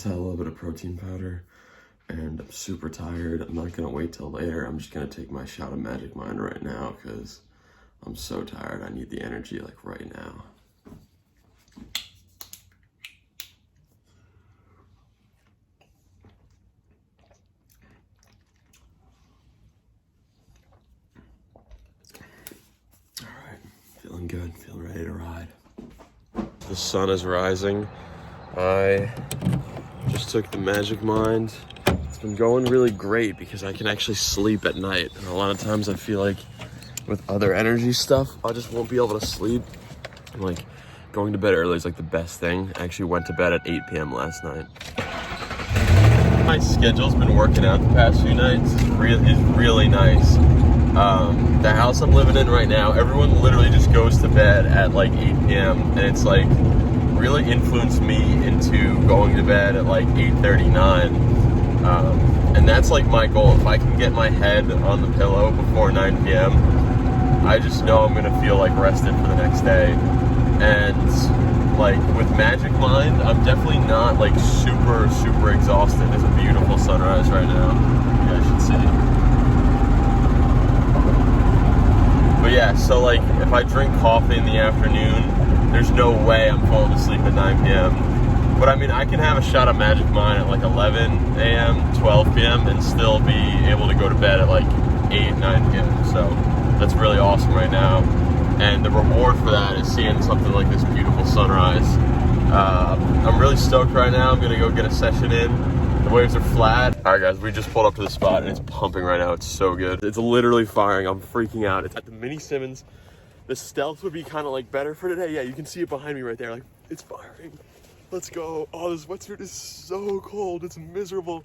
had a little bit of protein powder, and I'm super tired. I'm not gonna wait till later. I'm just gonna take my shot of Magic Mind right now because I'm so tired. I need the energy like right now. All right, feeling good, feeling ready to ride. The sun is rising. I just took the Magic Mind. It's been going really great because I can actually sleep at night. And a lot of times I feel like with other energy stuff, I just won't be able to sleep. And like going to bed early is like the best thing. I actually went to bed at 8 p.m. last night. My schedule's been working out the past few nights. It's really nice. The house I'm living in right now, everyone literally just goes to bed at like 8 p.m. and it's like really influenced me into going to bed at like 8:39. And that's like my goal. If I can get my head on the pillow before 9 p.m., I just know I'm gonna feel like rested for the next day. And like with Magic Mind, I'm definitely not like super exhausted. There's a beautiful sunrise right now. You guys should see. But yeah, so like if I drink coffee in the afternoon, there's no way I'm falling asleep at 9 p.m. But I mean, I can have a shot of Magic Mind at like 11 a.m., 12 p.m. and still be able to go to bed at like 8, 9 p.m. So that's really awesome right now. And the reward for that is seeing something like this beautiful sunrise. I'm really stoked right now. I'm gonna go get a session in. The waves are flat. All right, guys, we just pulled up to the spot and it's pumping right now. It's so good. It's literally firing. I'm freaking out. It's at the Mini Simmons. The stealth would be kind of like better for today. Yeah, you can see it behind me right there. Like, it's firing. Let's go. Oh, this wetsuit is so cold. It's miserable.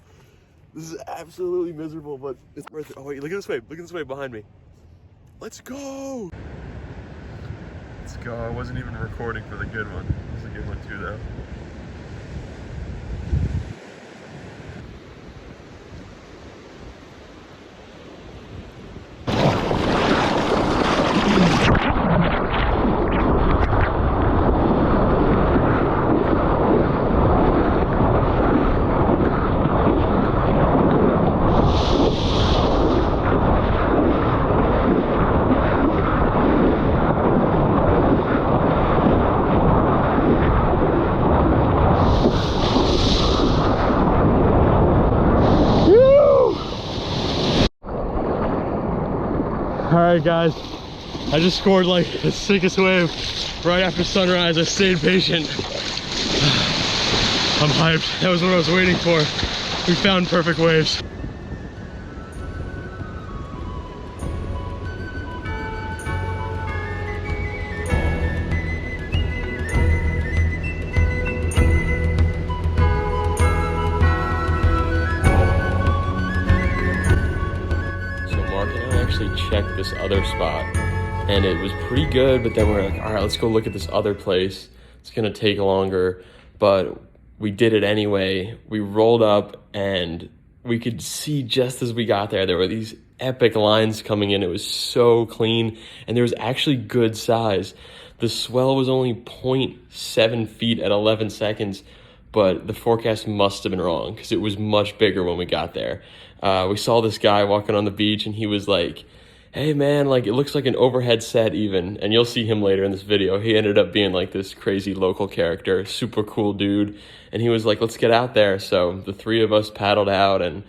This is absolutely miserable, but it's worth it. Oh, wait, look at this wave. Look at this wave behind me. Let's go. Let's go. I wasn't even recording for the good one. This is a good one too, though. Alright guys, I just scored like the sickest wave right after sunrise. I stayed patient. I'm hyped. That was what I was waiting for. We found perfect waves. Checked this other spot and it was pretty good, but then we're like, all right, let's go look at this other place. It's gonna take longer, but we did it anyway. We rolled up and we could see just as we got there were these epic lines coming in. It was so clean and there was actually good size. The swell was only 0.7 feet at 11 seconds, but the forecast must have been wrong because it was much bigger when we got there. We saw this guy walking on the beach and he was like, hey man, like it looks like an overhead set even, and you'll see him later in this video. He ended up being like this crazy local character, super cool dude, and he was like, let's get out there. So the three of us paddled out and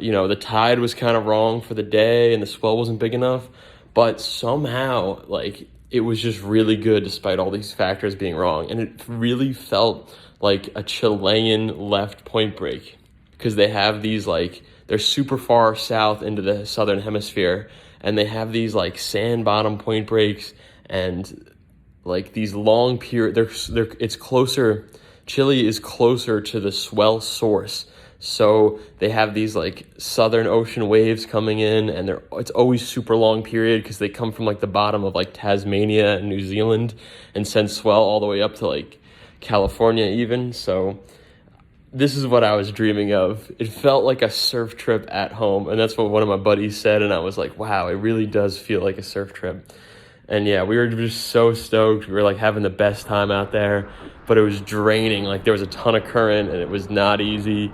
you know, the tide was kind of wrong for the day and the swell wasn't big enough, but somehow like it was just really good despite all these factors being wrong. And it really felt like a Chilean left point break because they have these like, they're super far south into the southern hemisphere and they have these like sand bottom point breaks and like these long period, it's closer, Chile is closer to the swell source. So they have these like southern ocean waves coming in and it's always super long period because they come from like the bottom of like Tasmania and New Zealand and send swell all the way up to like California even. So this is what I was dreaming of. It felt like a surf trip at home, and that's what one of my buddies said, and I was like, wow, it really does feel like a surf trip. And yeah, we were just so stoked. We were like having the best time out there, but it was draining. Like there was a ton of current and it was not easy.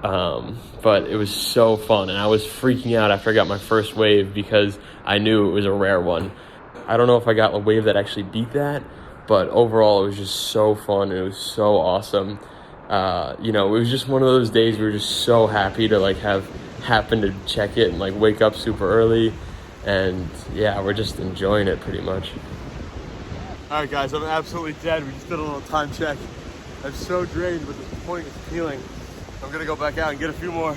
But it was so fun, and I was freaking out after I got my first wave because I knew it was a rare one. I don't know if I got a wave that actually beat that, but overall it was just so fun and it was so awesome. You know, it was just one of those days we were just so happy to like have happened to check it and like wake up super early, and yeah, we're just enjoying it pretty much. All right, guys, I'm absolutely dead. We just did a little time check. I'm so drained, but the point is healing. I'm gonna go back out and get a few more.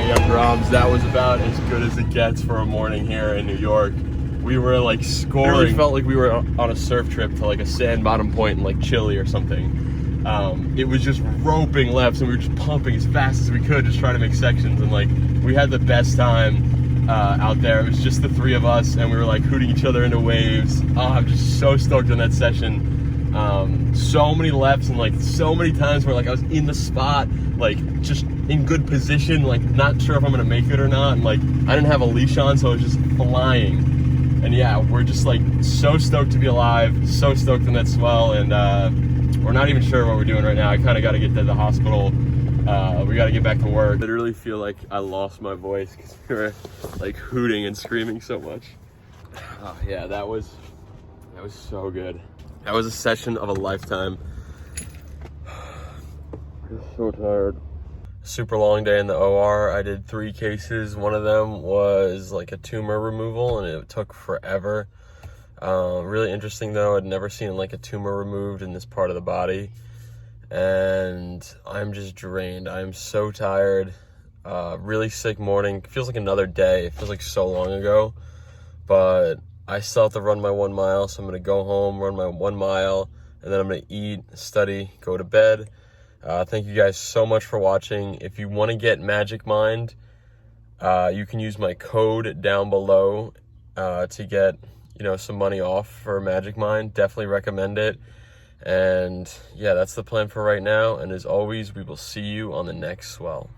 Young Groms, that was about as good as it gets for a morning here in New York. We were like scoring. It really felt like we were on a surf trip to like a sand bottom point in like Chile or something. It was just roping lefts and we were just pumping as fast as we could, just trying to make sections, and like we had the best time out there. It was just the three of us and we were like hooting each other into waves. Oh, I'm just so stoked on that session. So many lefts and like so many times where like I was in the spot, like just in good position, like not sure if I'm gonna make it or not, and like I didn't have a leash on, so I was just flying. And yeah, we're just like so stoked to be alive, so stoked in that swell, and we're not even sure what we're doing right now. I kind of got to get to the hospital. We got to get back to work. I literally feel like I lost my voice because we were like hooting and screaming so much. Yeah, that was so good. That was a session of a lifetime. I'm so tired. Super long day in the OR. I did 3 cases. One of them was like a tumor removal and it took forever. Really interesting though. I'd never seen like a tumor removed in this part of the body. And I'm just drained. I'm so tired. Really sick morning. Feels like another day. It feels like so long ago. But I still have to run my 1 mile, so I'm gonna go home, run my 1 mile, and then I'm gonna eat, study, go to bed. Thank you guys so much for watching. If you want to get Magic Mind, you can use my code down below to get, you know, some money off for Magic Mind. Definitely recommend it. And yeah, that's the plan for right now. And as always, we will see you on the next swell.